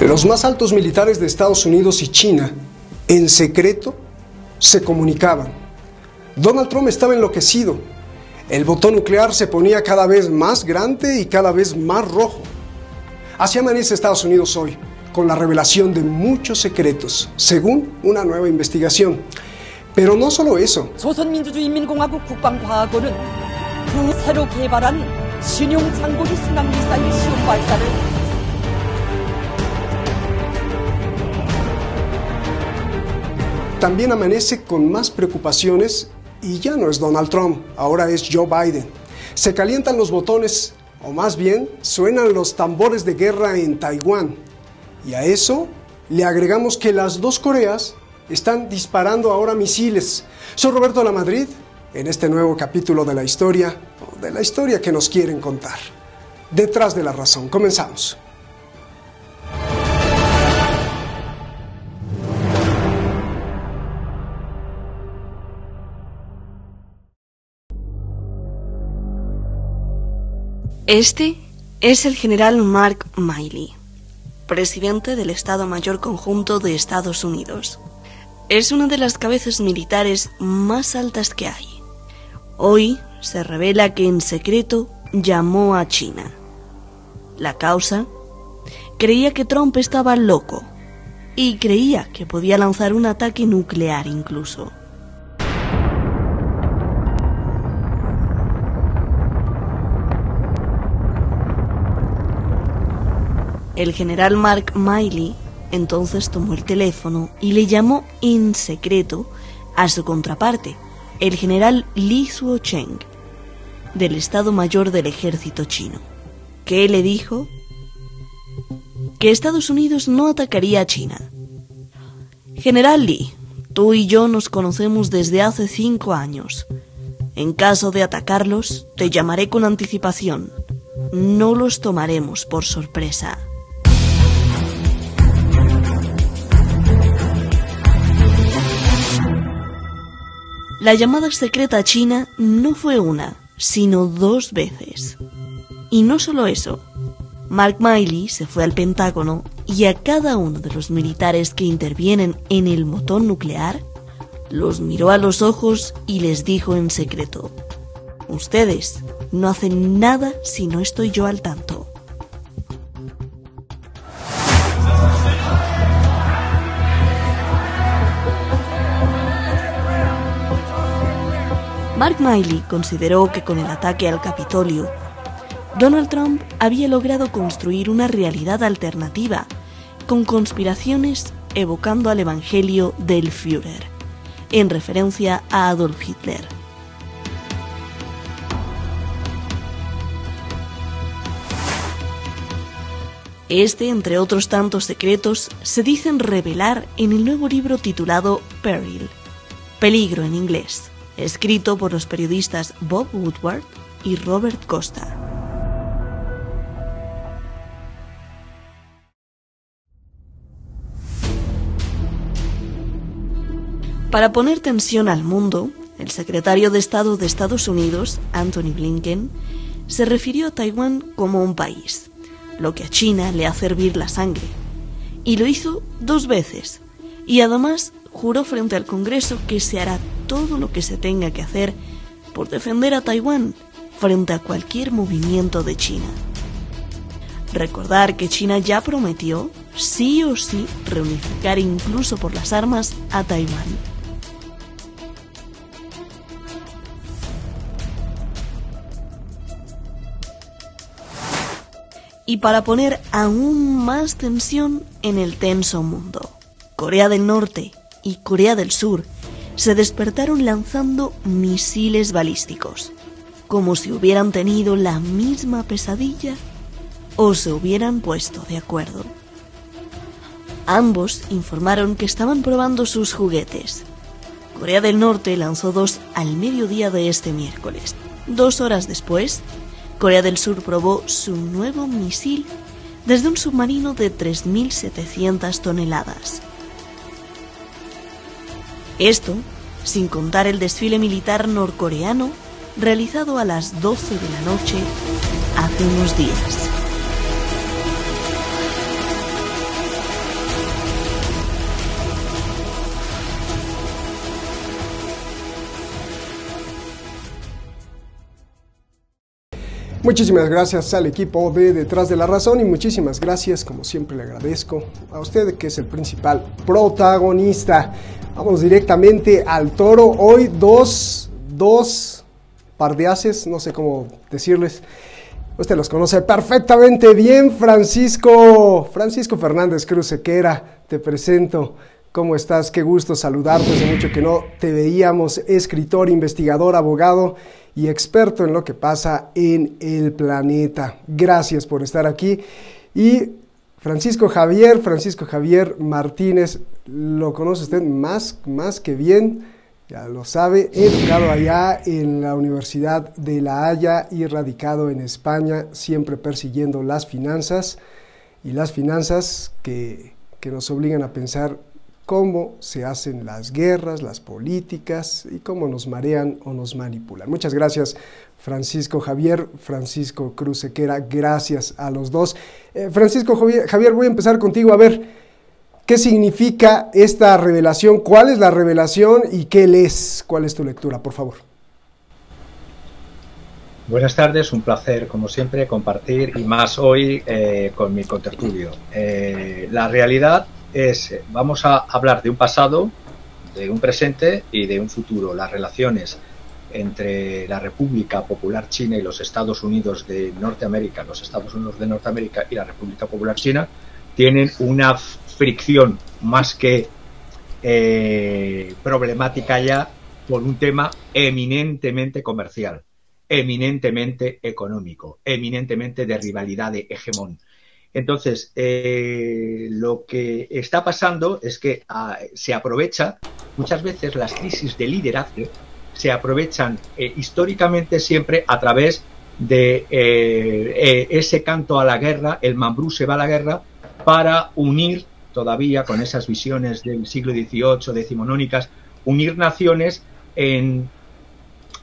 Los más altos militares de Estados Unidos y China, en secreto, se comunicaban. Donald Trump estaba enloquecido. El botón nuclear se ponía cada vez más grande y cada vez más rojo. Así amanece Estados Unidos hoy, con la revelación de muchos secretos, según una nueva investigación. Pero no solo eso. 조선민주주의인민공화국 국방과학원은 그 새로 개발한 신형 장거리 순항미사일 시험 발사를 También amanece con más preocupaciones y ya no es Donald Trump, ahora es Joe Biden. Se calientan los botones, o más bien suenan los tambores de guerra en Taiwán. Y a eso le agregamos que las dos Coreas están disparando ahora misiles. Soy Roberto Lamadrid, en este nuevo capítulo de la historia que nos quieren contar. Detrás de la razón, comenzamos. Este es el general Mark Milley, presidente del Estado Mayor Conjunto de Estados Unidos. Es una de las cabezas militares más altas que hay. Hoy se revela que en secreto llamó a China. La causa: creía que Trump estaba loco y creía que podía lanzar un ataque nuclear incluso. El general Mark Milley entonces tomó el teléfono y le llamó en secreto a su contraparte, el general Li Suocheng, del Estado Mayor del Ejército chino. ¿Qué le dijo? Que Estados Unidos no atacaría a China. General Li, tú y yo nos conocemos desde hace 5 años. En caso de atacarlos, te llamaré con anticipación. No los tomaremos por sorpresa. La llamada secreta a China no fue una, sino 2 veces. Y no solo eso, Mark Milley se fue al Pentágono y a cada uno de los militares que intervienen en el botón nuclear, los miró a los ojos y les dijo en secreto: ustedes no hacen nada si no estoy yo al tanto. Mark Milley consideró que con el ataque al Capitolio, Donald Trump había logrado construir una realidad alternativa, con conspiraciones evocando al Evangelio del Führer, en referencia a Adolf Hitler. Este, entre otros tantos secretos, se dicen revelar en el nuevo libro titulado Peril, Peligro en inglés, escrito por los periodistas Bob Woodward y Robert Costa. Para poner tensión al mundo, el secretario de Estado de Estados Unidos, Antony Blinken, se refirió a Taiwán como un país, lo que a China le hace hervir la sangre. Y lo hizo 2 veces, y además juró frente al Congreso que se hará todo lo que se tenga que hacer por defender a Taiwán frente a cualquier movimiento de China. Recordar que China ya prometió, sí o sí, reunificar incluso por las armas a Taiwán. Y para poner aún más tensión en el tenso mundo, Corea del Norte y Corea del Sur se despertaron lanzando misiles balísticos, como si hubieran tenido la misma pesadilla o se hubieran puesto de acuerdo. Ambos informaron que estaban probando sus juguetes. Corea del Norte lanzó 2 al mediodía de este miércoles. 2 horas después, Corea del Sur probó su nuevo misil desde un submarino de 3.700 toneladas. Esto, sin contar el desfile militar norcoreano realizado a las 12 de la noche hace unos días. Muchísimas gracias al equipo de Detrás de la Razón y muchísimas gracias, como siempre le agradezco a usted que es el principal protagonista. Vamos directamente al toro. Hoy dos par de ases, no sé cómo decirles. Usted los conoce perfectamente bien. Francisco Fernández Cruz Sequera, te presento. ¿Cómo estás? Qué gusto saludarte, hace mucho que no te veíamos. Escritor, investigador, abogado y experto en lo que pasa en el planeta. Gracias por estar aquí. Y Francisco Javier Martínez, lo conoce usted más que bien, ya lo sabe, educado allá en la Universidad de La Haya y radicado en España, siempre persiguiendo las finanzas, y las finanzas que nos obligan a pensar cómo se hacen las guerras, las políticas y cómo nos marean o nos manipulan. Muchas gracias, Francisco Cruz Sequera, gracias a los dos. Francisco Javier, voy a empezar contigo a ver qué significa esta revelación, cuál es la revelación y qué lees, cuál es tu lectura, por favor. Buenas tardes, un placer como siempre compartir y más hoy con mi contertulio. La realidad es, vamos a hablar de un pasado, de un presente y de un futuro. Las relaciones entre la República Popular China y los Estados Unidos de Norteamérica, y la República Popular China tienen una fricción más que problemática ya por un tema eminentemente comercial, eminentemente económico, eminentemente de rivalidad de hegemón. Entonces, lo que está pasando es que se aprovecha, muchas veces las crisis de liderazgo se aprovechan históricamente siempre a través de ese canto a la guerra, el mambrú se va a la guerra, para unir todavía con esas visiones del siglo XVIII decimonónicas, unir naciones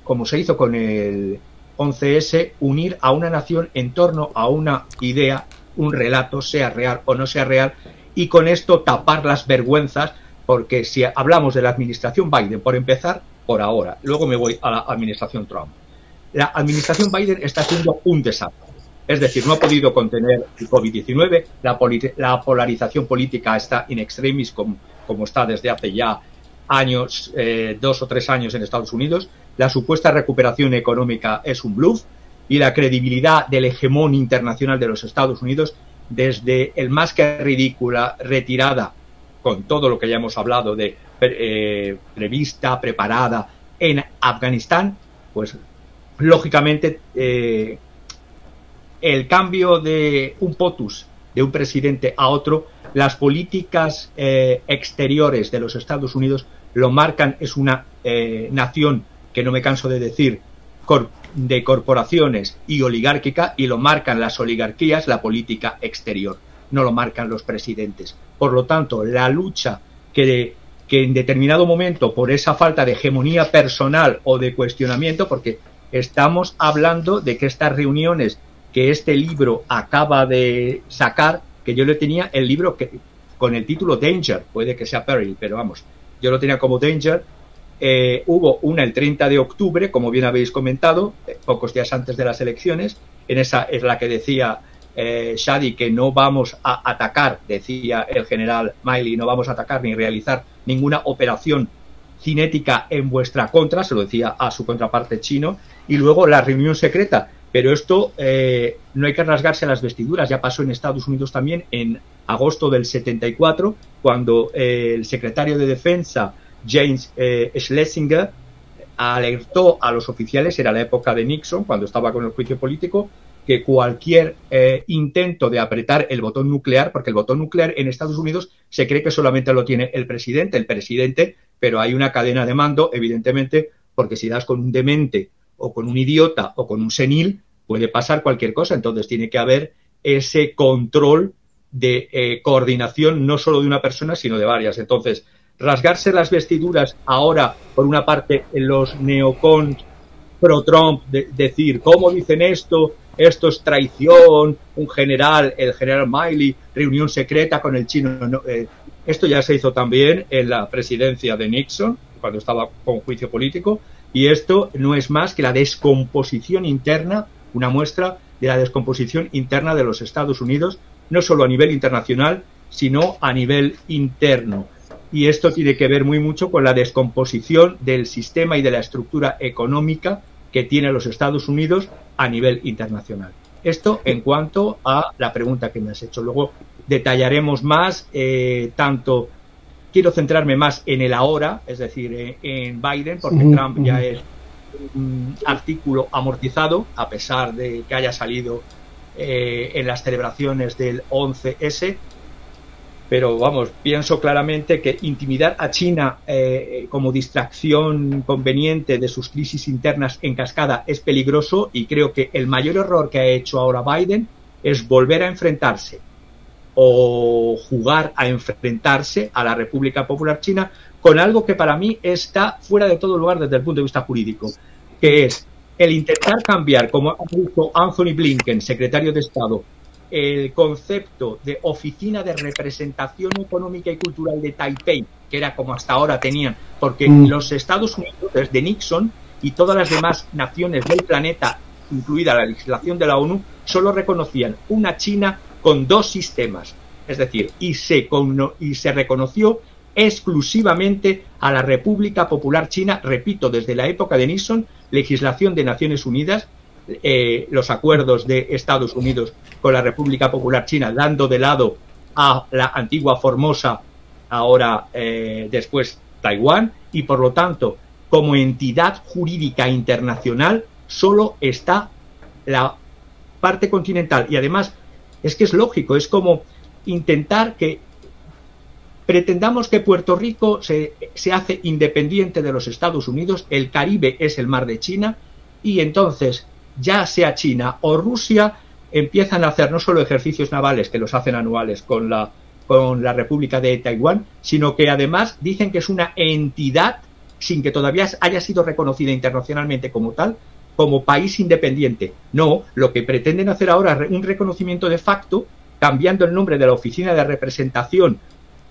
como se hizo con el 11S, unir a una nación en torno a una idea, un relato, sea real o no sea real, y con esto tapar las vergüenzas, porque si hablamos de la administración Biden, por empezar, por ahora, luego me voy a la administración Trump. La administración Biden está haciendo un desastre, es decir, no ha podido contener el COVID-19, la polarización política está in extremis, como está desde hace ya años, 2 o 3 años en Estados Unidos, la supuesta recuperación económica es un bluff, y la credibilidad del hegemón internacional de los Estados Unidos, desde el más que ridícula retirada, con todo lo que ya hemos hablado de prevista, preparada en Afganistán, pues lógicamente el cambio de un POTUS de un presidente a otro, las políticas exteriores de los Estados Unidos lo marcan, es una nación que no me canso de decir, de corporaciones y oligárquica, y lo marcan las oligarquías, la política exterior, no lo marcan los presidentes. Por lo tanto, la lucha que en determinado momento, por esa falta de hegemonía personal o de cuestionamiento, porque estamos hablando de que estas reuniones que este libro acaba de sacar, que yo le tenía el libro con el título Danger, puede que sea Peril, pero vamos, yo lo tenía como Danger. Hubo una el 30 de octubre, como bien habéis comentado, pocos días antes de las elecciones. En esa es la que decía Shadi que no vamos a atacar, decía el general Miley, no vamos a atacar ni realizar ninguna operación cinética en vuestra contra, se lo decía a su contraparte chino. Y luego la reunión secreta, pero esto no hay que rasgarse las vestiduras, ya pasó en Estados Unidos también en agosto del 74, cuando el secretario de Defensa James Schlesinger alertó a los oficiales, era la época de Nixon, cuando estaba con el juicio político, que cualquier intento de apretar el botón nuclear, porque el botón nuclear en Estados Unidos se cree que solamente lo tiene el presidente, pero hay una cadena de mando, evidentemente, porque si das con un demente o con un idiota o con un senil, puede pasar cualquier cosa. Entonces tiene que haber ese control de coordinación, no solo de una persona, sino de varias. Entonces, rasgarse las vestiduras ahora, por una parte, en los neocons pro-Trump, decir, ¿cómo dicen esto? Esto es traición, un general, el general Miley, reunión secreta con el chino. No, esto ya se hizo también en la presidencia de Nixon, cuando estaba con juicio político, y esto no es más que la descomposición interna una muestra de la descomposición interna de los Estados Unidos, no solo a nivel internacional, sino a nivel interno. Y esto tiene que ver muy mucho con la descomposición del sistema y de la estructura económica que tiene los Estados Unidos a nivel internacional. Esto en cuanto a la pregunta que me has hecho. Luego detallaremos más, tanto quiero centrarme más en el ahora, es decir, en Biden, porque Trump ya es un artículo amortizado, a pesar de que haya salido en las celebraciones del 11S. Pero vamos, pienso claramente que intimidar a China como distracción conveniente de sus crisis internas en cascada es peligroso, y creo que el mayor error que ha hecho ahora Biden es volver a enfrentarse o jugar a enfrentarse a la República Popular China con algo que para mí está fuera de todo lugar desde el punto de vista jurídico, que es el intentar cambiar, como ha dicho Anthony Blinken, secretario de Estado, el concepto de Oficina de Representación Económica y Cultural de Taipei, que era como hasta ahora tenían, porque los Estados Unidos, desde Nixon y todas las demás naciones del planeta, incluida la legislación de la ONU, solo reconocían una China con dos sistemas, es decir, y se reconoció exclusivamente a la República Popular China, repito, desde la época de Nixon, legislación de Naciones Unidas, los acuerdos de Estados Unidos con la República Popular China, dando de lado a la antigua Formosa, ahora después Taiwán, y por lo tanto, como entidad jurídica internacional, solo está la parte continental. Y además, es que es lógico, es como intentar que pretendamos que Puerto Rico se hace independiente de los Estados Unidos, el Caribe es el mar de China, y entonces ya sea China o Rusia empiezan a hacer no solo ejercicios navales, que los hacen anuales con la República de Taiwán, sino que además dicen que es una entidad, sin que todavía haya sido reconocida internacionalmente como tal, como país independiente. No, lo que pretenden hacer ahora es un reconocimiento de facto, cambiando el nombre de la Oficina de Representación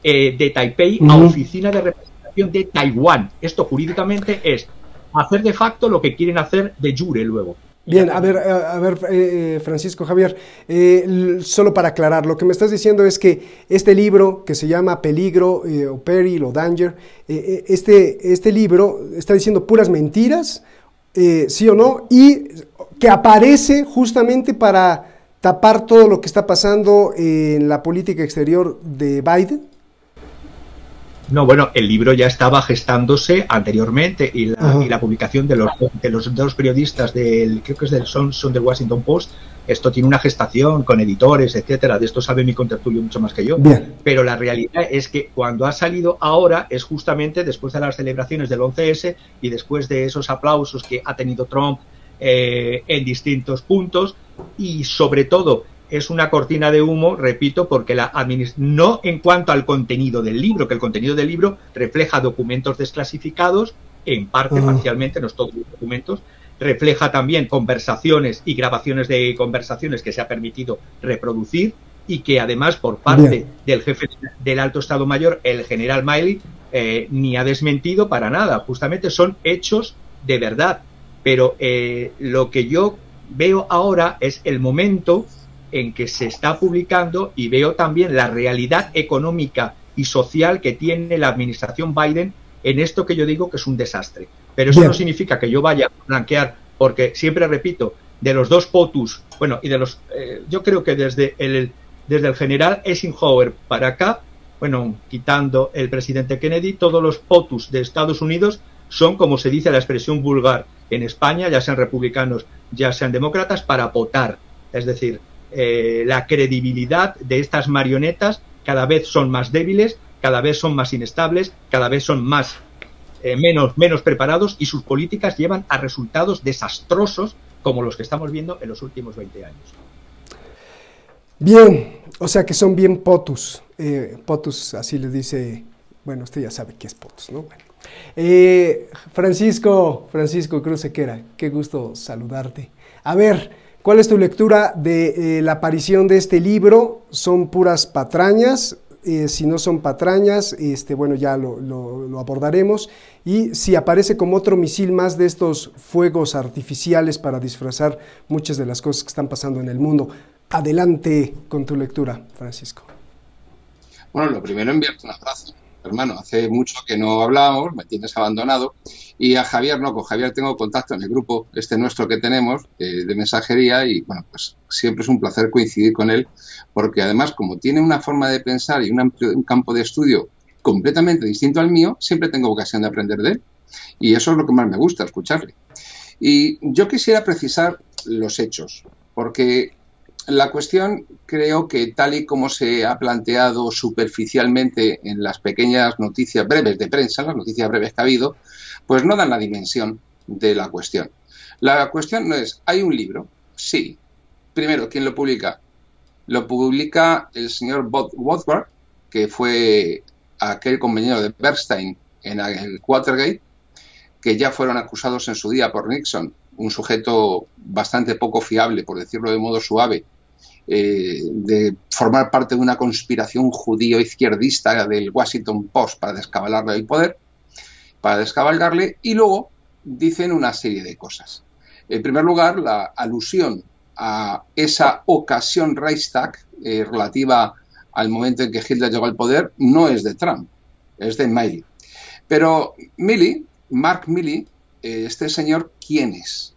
de Taipei a Oficina de Representación de Taiwán. Esto jurídicamente es hacer de facto lo que quieren hacer de jure luego. Bien, a ver, Francisco Javier, solo para aclarar, lo que me estás diciendo es que este libro que se llama Peligro o Peril o Danger, este libro está diciendo puras mentiras, sí o no, y que aparece justamente para tapar todo lo que está pasando en la política exterior de Biden. No, bueno, el libro ya estaba gestándose anteriormente, y la publicación de los dos periodistas creo que es son del Washington Post, esto tiene una gestación con editores, etcétera, de esto sabe mi contertulio mucho más que yo. Bien. Pero la realidad es que cuando ha salido ahora es justamente después de las celebraciones del 11S y después de esos aplausos que ha tenido Trump en distintos puntos, y sobre todo es una cortina de humo, repito, porque no en cuanto al contenido del libro, que el contenido del libro refleja documentos desclasificados, en parte, parcialmente, no es todos los documentos, refleja también conversaciones y grabaciones de conversaciones que se ha permitido reproducir, y que además por parte del jefe del Alto Estado Mayor, el general Milley, ni ha desmentido para nada. Justamente son hechos de verdad. Pero lo que yo veo ahora es el momento en que se está publicando, y veo también la realidad económica y social que tiene la administración Biden en esto que yo digo que es un desastre. Pero eso no significa que yo vaya a blanquear, porque siempre repito, de los dos POTUS, bueno, y de los yo creo que desde el general Eisenhower para acá, bueno, quitando el presidente Kennedy, todos los POTUS de Estados Unidos son, como se dice la expresión vulgar en España, ya sean republicanos, ya sean demócratas, para potar. Es decir, la credibilidad de estas marionetas cada vez son más débiles, cada vez son más inestables, cada vez son menos preparados, y sus políticas llevan a resultados desastrosos como los que estamos viendo en los últimos 20 años. Bien, o sea que son bien POTUS. POTUS, así les dice, bueno, usted ya sabe qué es POTUS, ¿no? Bueno. Francisco Cruz Sequera, qué gusto saludarte. A ver, ¿cuál es tu lectura de la aparición de este libro? ¿Son puras patrañas? si no son patrañas, bueno, ya lo abordaremos. Y si aparece como otro misil más de estos fuegos artificiales para disfrazar muchas de las cosas que están pasando en el mundo. Adelante con tu lectura, Francisco. Bueno, lo primero, enviarte un abrazo, hermano. Hace mucho que no hablábamos, me tienes abandonado. Y a Javier, no, con Javier tengo contacto en el grupo nuestro que tenemos de mensajería y, bueno, pues siempre es un placer coincidir con él, porque además, como tiene una forma de pensar y un campo de estudio completamente distinto al mío, siempre tengo ocasión de aprender de él. Y eso es lo que más me gusta, escucharle. Y yo quisiera precisar los hechos, porque la cuestión, creo que tal y como se ha planteado superficialmente en las pequeñas noticias breves de prensa, las noticias breves que ha habido, pues no dan la dimensión de la cuestión. La cuestión no es, ¿hay un libro? Sí. Primero, ¿quién lo publica? Lo publica el señor Woodward, que fue aquel compañero de Bernstein en el Watergate, que ya fueron acusados en su día por Nixon, un sujeto bastante poco fiable, por decirlo de modo suave, de formar parte de una conspiración judío-izquierdista del Washington Post para descabalgarle el poder, y luego dicen una serie de cosas. En primer lugar, la alusión a esa ocasión Reichstag relativa al momento en que Hitler llegó al poder no es de Trump, es de Milley. Pero Mark Milley, este señor, ¿quién es?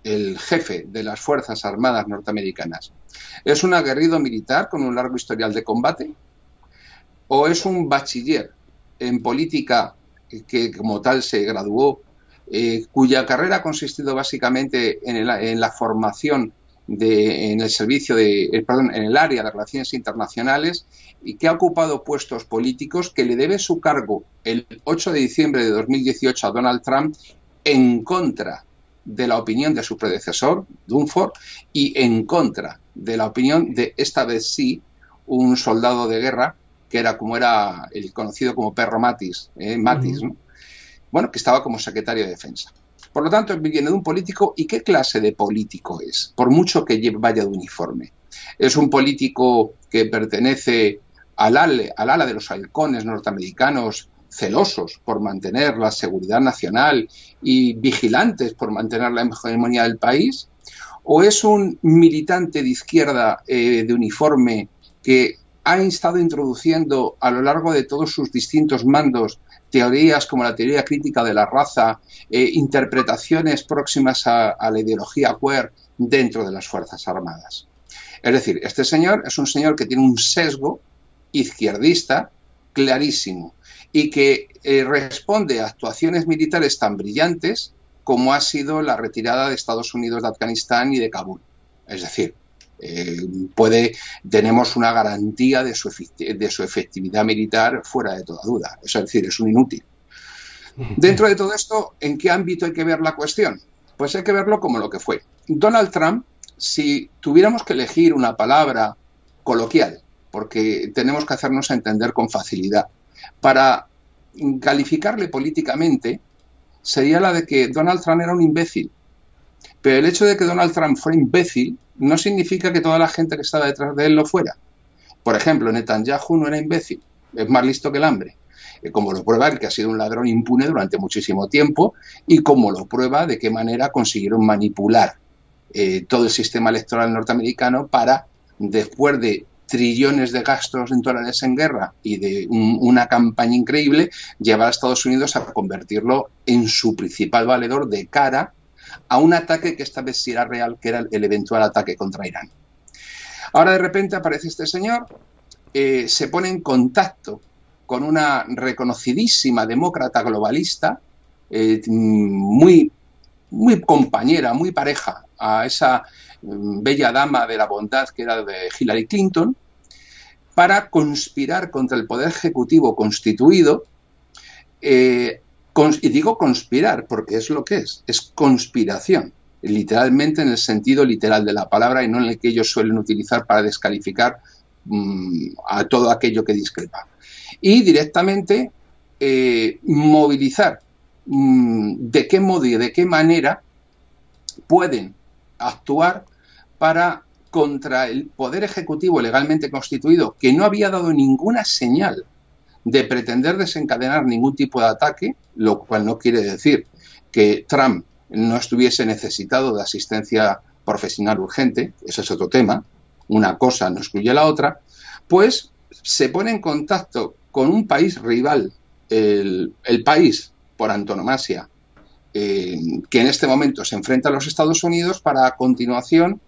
El jefe de las Fuerzas Armadas norteamericanas. ¿Es un aguerrido militar con un largo historial de combate? ¿O es un bachiller en política que como tal se graduó, cuya carrera ha consistido básicamente en la formación en el servicio en el área de relaciones internacionales y que ha ocupado puestos políticos, que le debe su cargo el 8 de diciembre de 2018 a Donald Trump en contra de la opinión de su predecesor, Dunford, y en contra de la opinión de, esta vez sí, un soldado de guerra, que era el conocido como Perro Matis, ¿no? Bueno, que estaba como secretario de Defensa. Por lo tanto, viene de un político. ¿Y qué clase de político es? Por mucho que vaya de uniforme. Es un político que pertenece al ala de los halcones norteamericanos, celosos por mantener la seguridad nacional y vigilantes por mantener la hegemonía del país, o es un militante de izquierda de uniforme que ha estado introduciendo a lo largo de todos sus distintos mandos teorías como la teoría crítica de la raza, interpretaciones próximas a la ideología queer dentro de las Fuerzas Armadas. Es decir, este señor es un señor que tiene un sesgo izquierdista clarísimo y que responde a actuaciones militares tan brillantes como ha sido la retirada de Estados Unidos de Afganistán y de Kabul. Es decir, tenemos una garantía de su efectividad militar fuera de toda duda. Es decir, es un inútil. Dentro de todo esto, ¿en qué ámbito hay que ver la cuestión? Pues hay que verlo como lo que fue. Donald Trump, si tuviéramos que elegir una palabra coloquial, porque tenemos que hacernos entender con facilidad, para calificarle políticamente, sería la de que Donald Trump era un imbécil. Pero el hecho de que Donald Trump fuera imbécil no significa que toda la gente que estaba detrás de él lo fuera. Por ejemplo, Netanyahu no era imbécil, es más listo que el hambre, como lo prueba el que ha sido un ladrón impune durante muchísimo tiempo y como lo prueba de qué manera consiguieron manipular todo el sistema electoral norteamericano para, después de trillones de gastos en dólares en guerra y de una campaña increíble, llevar a Estados Unidos a convertirlo en su principal valedor de cara a un ataque que esta vez sí era real, que era el eventual ataque contra Irán. Ahora de repente aparece este señor, se pone en contacto con una reconocidísima demócrata globalista, muy compañera, muy pareja a esa bella dama de la bondad que era de Hillary Clinton, para conspirar contra el poder ejecutivo constituido. Y digo conspirar porque es lo que es conspiración, literalmente en el sentido literal de la palabra y no en el que ellos suelen utilizar para descalificar a todo aquello que discrepa. Y directamente movilizar de qué modo y de qué manera pueden actuar para contra el poder ejecutivo legalmente constituido, que no había dado ninguna señal de pretender desencadenar ningún tipo de ataque, lo cual no quiere decir que Trump no estuviese necesitado de asistencia profesional urgente, ese es otro tema, una cosa no excluye la otra, pues se pone en contacto con un país rival, el país por antonomasia, que en este momento se enfrenta a los Estados Unidos, para a continuación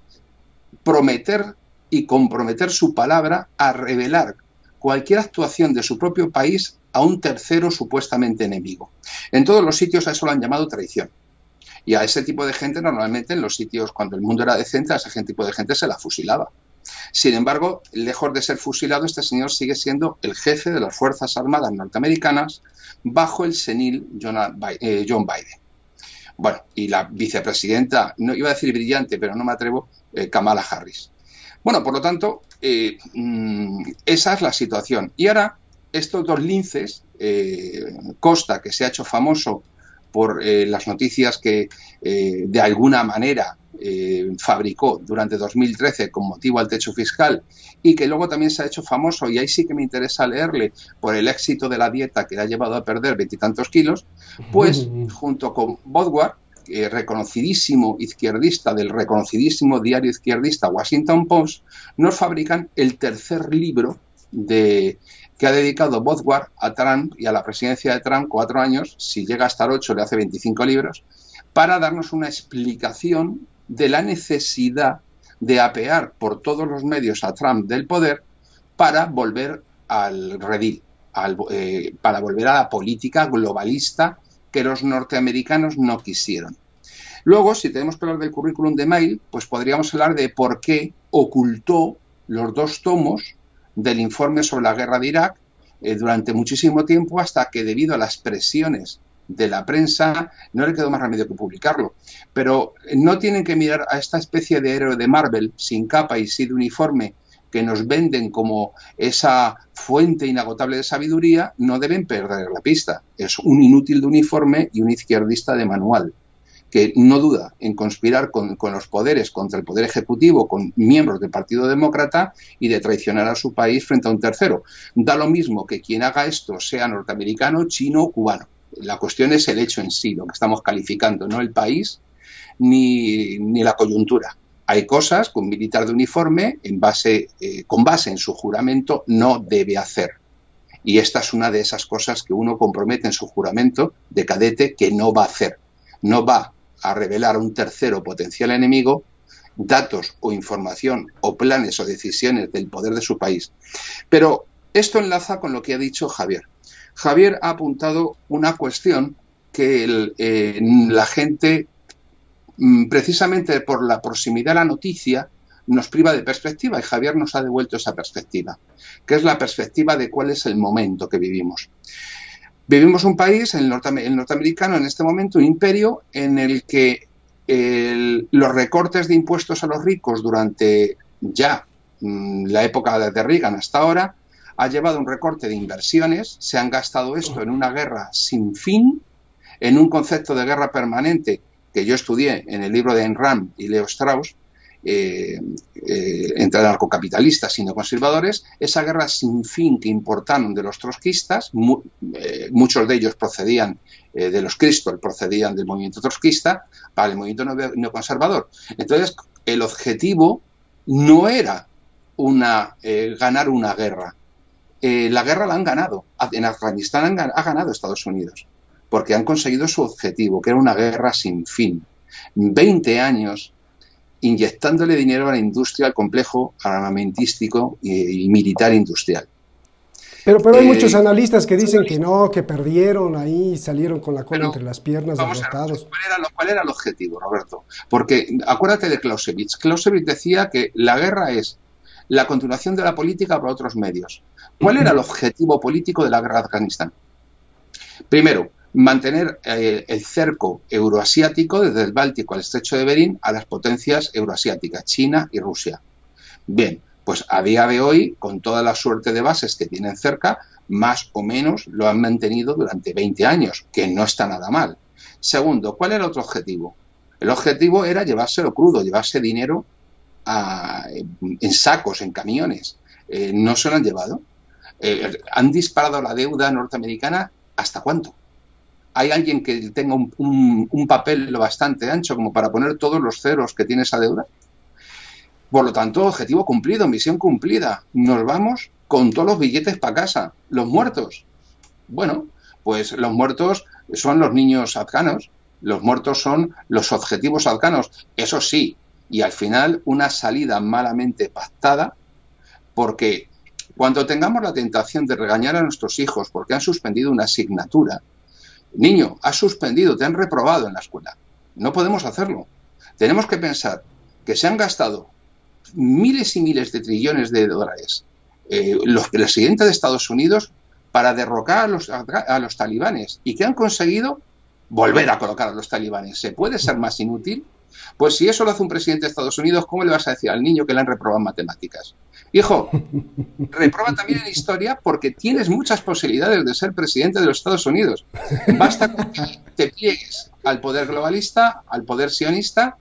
prometer y comprometer su palabra a revelar cualquier actuación de su propio país a un tercero supuestamente enemigo. En todos los sitios a eso lo han llamado traición. Y a ese tipo de gente normalmente en los sitios, cuando el mundo era decente, a ese tipo de gente se la fusilaba. Sin embargo, lejos de ser fusilado, este señor sigue siendo el jefe de las Fuerzas Armadas norteamericanas bajo el senil John Biden. Bueno, y la vicepresidenta, no iba a decir brillante, pero no me atrevo, Kamala Harris. Bueno, por lo tanto, esa es la situación. Y ahora, estos dos linces, Costa, que se ha hecho famoso por las noticias que de alguna manera fabricó durante 2013 con motivo al techo fiscal, y que luego también se ha hecho famoso, y ahí sí que me interesa leerle, por el éxito de la dieta que le ha llevado a perder 20 y tantos kilos, pues junto con Woodward, reconocidísimo izquierdista del reconocidísimo diario izquierdista Washington Post, nos fabrican el tercer libro que ha dedicado Woodward a Trump y a la presidencia de Trump, 4 años, si llega a estar 8 le hace 25 libros, para darnos una explicación de la necesidad de apear por todos los medios a Trump del poder para volver al redil, para volver a la política globalista que los norteamericanos no quisieron. Luego, si tenemos que hablar del currículum de Mail, pues podríamos hablar de por qué ocultó los 2 tomos del informe sobre la guerra de Irak durante muchísimo tiempo, hasta que, debido a las presiones de la prensa, no le quedó más remedio que publicarlo. Pero no tienen que mirar a esta especie de héroe de Marvel, sin capa y sin uniforme, que nos venden como esa fuente inagotable de sabiduría. No deben perder la pista. Es un inútil de uniforme y un izquierdista de manual, que no duda en conspirar con los poderes contra el poder ejecutivo, con miembros del Partido Demócrata, y de traicionar a su país frente a un tercero. Da lo mismo que quien haga esto sea norteamericano, chino o cubano. La cuestión es el hecho en sí, lo que estamos calificando, no el país ni la coyuntura. Hay cosas que un militar de uniforme, con base en su juramento, no debe hacer. Y esta es una de esas cosas que uno compromete en su juramento de cadete que no va a hacer. No va a revelar a un tercero potencial enemigo datos o información o planes o decisiones del poder de su país. Pero esto enlaza con lo que ha dicho Javier. Javier ha apuntado una cuestión que la gente, precisamente por la proximidad a la noticia, nos priva de perspectiva, y Javier nos ha devuelto esa perspectiva, que es la perspectiva de cuál es el momento que vivimos. Vivimos un país, el norteamericano, en este momento, un imperio en el que los recortes de impuestos a los ricos durante ya la época de Reagan hasta ahora ha llevado a un recorte de inversiones. Se han gastado esto en una guerra sin fin, en un concepto de guerra permanente que yo estudié en el libro de Ayn Rand y Leo Strauss, entre anarcocapitalistas y neoconservadores. Esa guerra sin fin que importaron de los trotskistas, muchos de ellos procedían de los Kristol, procedían del movimiento trotskista, para el movimiento neoconservador. Entonces, el objetivo no era ganar una guerra. La guerra la han ganado. En Afganistán ha ganado Estados Unidos, porque han conseguido su objetivo, que era una guerra sin fin. 20 años inyectándole dinero a la industria, al complejo armamentístico y militar industrial. Pero hay muchos analistas que dicen que no, que perdieron ahí, salieron con la cola entre las piernas, derrotados. ¿Cuál era el objetivo, Roberto? Porque acuérdate de Clausewitz. Clausewitz decía que la guerra es la continuación de la política por otros medios. ¿Cuál era el objetivo político de la guerra de Afganistán? Primero, mantener el cerco euroasiático desde el Báltico al estrecho de Bering a las potencias euroasiáticas, China y Rusia. Bien, pues a día de hoy, con toda la suerte de bases que tienen cerca, más o menos lo han mantenido durante 20 años, que no está nada mal. Segundo, ¿cuál era el otro objetivo? El objetivo era llevárselo crudo, llevarse dinero en sacos, en camiones. ¿No se lo han llevado? ¿Han disparado la deuda norteamericana? ¿Hasta cuánto? ¿Hay alguien que tenga un papel lo bastante ancho como para poner todos los ceros que tiene esa deuda? Por lo tanto, objetivo cumplido, misión cumplida. Nos vamos con todos los billetes para casa. Los muertos. Bueno, pues los muertos son los niños afganos. Los muertos son los objetivos afganos. Eso sí, y al final una salida malamente pactada, porque cuando tengamos la tentación de regañar a nuestros hijos porque han suspendido una asignatura, niño, has suspendido, te han reprobado en la escuela. No podemos hacerlo. Tenemos que pensar que se han gastado miles y miles de trillones de dólares los presidentes de Estados Unidos para derrocar a los talibanes y que han conseguido volver a colocar a los talibanes. ¿Se puede ser más inútil? Pues si eso lo hace un presidente de Estados Unidos, ¿cómo le vas a decir al niño que le han reprobado en matemáticas? Hijo, reprueba también en historia porque tienes muchas posibilidades de ser presidente de los Estados Unidos. Basta con que te pliegues al poder globalista, al poder sionista,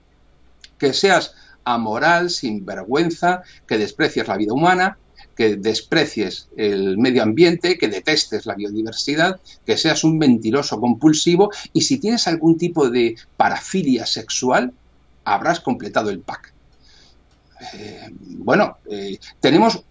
que seas amoral, sinvergüenza, que desprecies la vida humana, que desprecies el medio ambiente, que detestes la biodiversidad, que seas un mentiroso compulsivo y si tienes algún tipo de parafilia sexual, habrás completado el pack. Tenemos,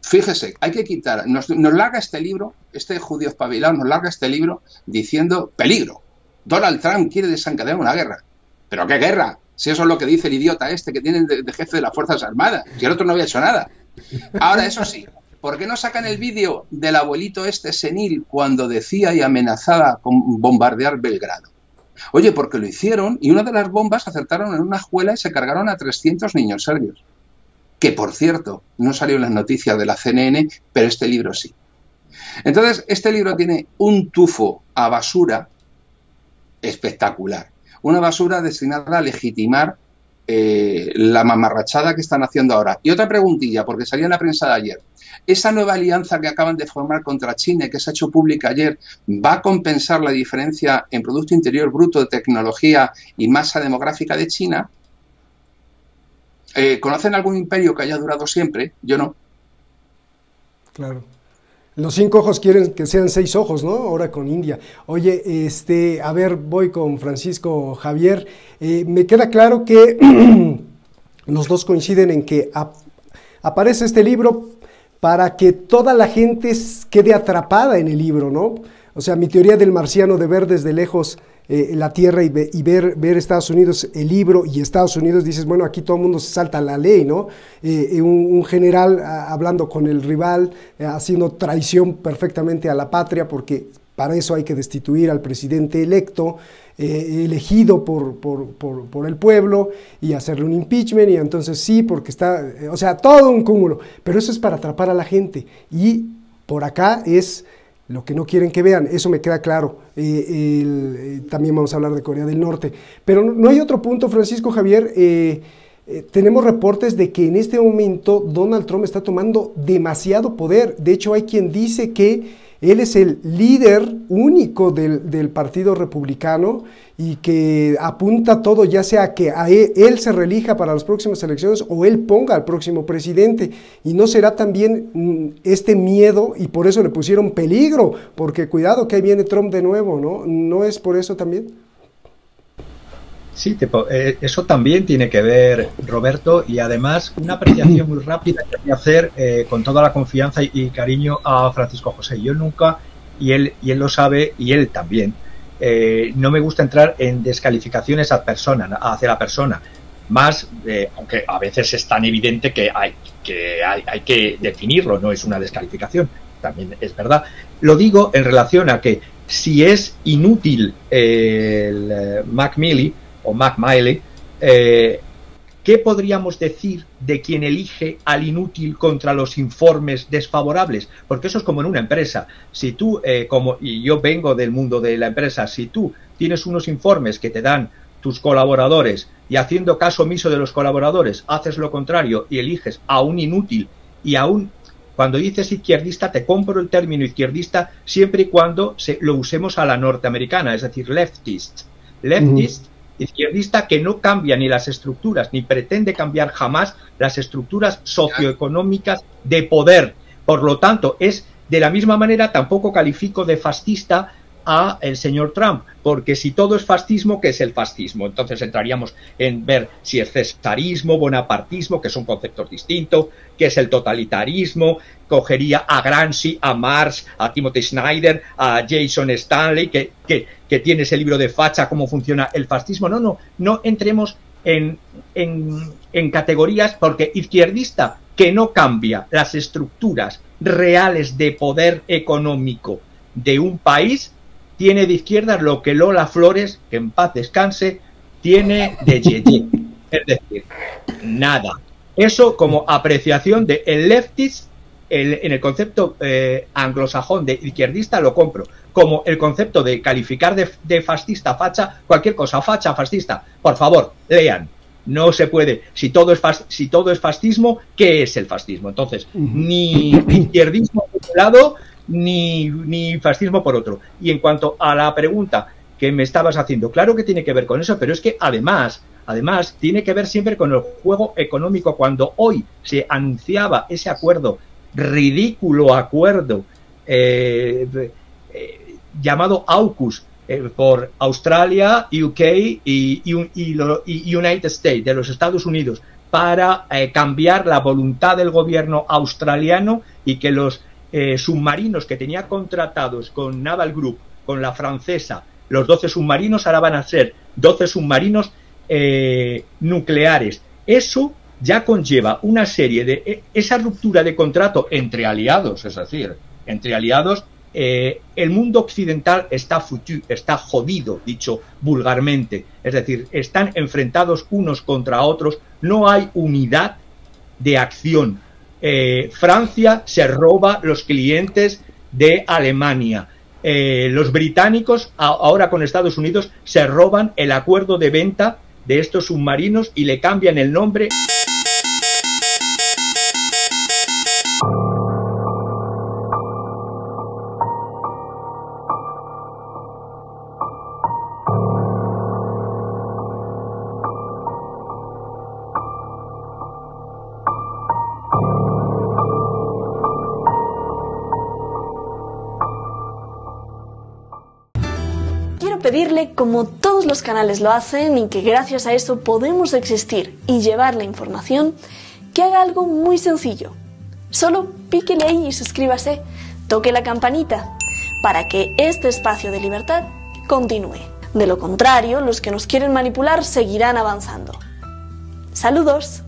fíjese, hay que quitar, nos larga este libro, este judío espabilado nos larga este libro diciendo peligro, Donald Trump quiere desencadenar una guerra. ¿Pero qué guerra? Si eso es lo que dice el idiota este que tienen de jefe de las Fuerzas Armadas, que el otro no había hecho nada. Ahora, eso sí, ¿por qué no sacan el vídeo del abuelito este senil cuando decía y amenazaba con bombardear Belgrado? Oye, porque lo hicieron y una de las bombas acertaron en una escuela y se cargaron a 300 niños serbios. Que, por cierto, no salió en las noticias de la CNN, pero este libro sí. Entonces, este libro tiene un tufo a basura espectacular. Una basura destinada a legitimar la mamarrachada que están haciendo ahora. Y otra preguntilla, porque salía en la prensa de ayer. ¿Esa nueva alianza que acaban de formar contra China, que se ha hecho pública ayer, va a compensar la diferencia en Producto Interior Bruto de tecnología y masa demográfica de China? ¿Conocen algún imperio que haya durado siempre? Yo no. Claro. Los 5 ojos quieren que sean 6 ojos, ¿no? Ahora con India. Oye, a ver, voy con Francisco Javier. Me queda claro que los dos coinciden en que aparece este libro para que toda la gente quede atrapada en el libro, ¿no? O sea, mi teoría del marciano de ver desde lejos la Tierra y ver Estados Unidos, el libro y Estados Unidos, dices, bueno, aquí todo el mundo se salta la ley, ¿no? Un general hablando con el rival, haciendo traición perfectamente a la patria, porque para eso hay que destituir al presidente electo, elegido por el pueblo, y hacerle un impeachment, y entonces sí, porque está, o sea, todo un cúmulo, pero eso es para atrapar a la gente, y por acá es lo que no quieren que vean, eso me queda claro. También vamos a hablar de Corea del Norte. Pero no hay otro punto, Francisco Javier. Tenemos reportes de que en este momento Donald Trump está tomando demasiado poder. De hecho, hay quien dice que él es el líder único del Partido Republicano y que apunta todo, ya sea que él se reelija para las próximas elecciones o él ponga al próximo presidente. Y no será también este miedo, y por eso le pusieron peligro, porque cuidado que ahí viene Trump de nuevo, ¿no? ¿No es por eso también? Sí, eso también tiene que ver, Roberto, y además una apreciación muy rápida que voy a hacer con toda la confianza y cariño a Francisco José. Yo nunca, y él lo sabe, y él también, no me gusta entrar en descalificaciones hacia la persona, más, aunque a veces es tan evidente que hay que definirlo, no es una descalificación, también es verdad. Lo digo en relación a que si es inútil el Mac Milley, o Mac Miley, ¿qué podríamos decir de quien elige al inútil contra los informes desfavorables? Porque eso es como en una empresa. Si tú, y yo vengo del mundo de la empresa, si tú tienes unos informes que te dan tus colaboradores y haciendo caso omiso de los colaboradores haces lo contrario y eliges a un inútil y cuando dices izquierdista, te compro el término izquierdista siempre y cuando lo usemos a la norteamericana, es decir, leftist. Leftist izquierdista que no cambia ni las estructuras, ni pretende cambiar jamás las estructuras socioeconómicas de poder. Por lo tanto, es de la misma manera, tampoco califico de fascista a el señor Trump, porque si todo es fascismo, ¿qué es el fascismo? Entonces entraríamos en ver si es cesarismo, bonapartismo, que son conceptos distintos, qué es el totalitarismo, cogería a Gramsci, a Marx, a Timothy Snyder, a Jason Stanley, que tiene ese libro de Facha, cómo funciona el fascismo. No entremos en categorías, porque izquierdista que no cambia las estructuras reales de poder económico de un país, tiene de izquierda lo que Lola Flores, que en paz descanse, tiene de yeye. Es decir, nada. Eso como apreciación de el leftist, en el concepto anglosajón de izquierdista lo compro. Como el concepto de calificar de fascista, facha, cualquier cosa, facha, fascista. Por favor, lean. No se puede. Si todo es fascismo, ¿qué es el fascismo? Entonces, ni izquierdismo por un lado, ni fascismo por otro. Y en cuanto a la pregunta que me estabas haciendo, claro que tiene que ver con eso, pero es que además tiene que ver siempre con el juego económico. Cuando hoy se anunciaba ese acuerdo, ridículo acuerdo llamado AUKUS, por Australia, UK y United States, de los Estados Unidos, para cambiar la voluntad del gobierno australiano y que los submarinos que tenía contratados con Naval Group, con la francesa, los 12 submarinos, ahora van a ser 12 submarinos nucleares. Eso ya conlleva una serie de... esa ruptura de contrato entre aliados, es decir, entre aliados, el mundo occidental está jodido, dicho vulgarmente. Es decir, están enfrentados unos contra otros, no hay unidad de acción. Francia se roba los clientes de Alemania. Los británicos, ahora con Estados Unidos, se roban el acuerdo de venta de estos submarinos y le cambian el nombre. Pedirle, como todos los canales lo hacen y que gracias a eso podemos existir y llevar la información, que haga algo muy sencillo. Solo píquele ahí y suscríbase, toque la campanita, para que este espacio de libertad continúe. De lo contrario, los que nos quieren manipular seguirán avanzando. ¡Saludos!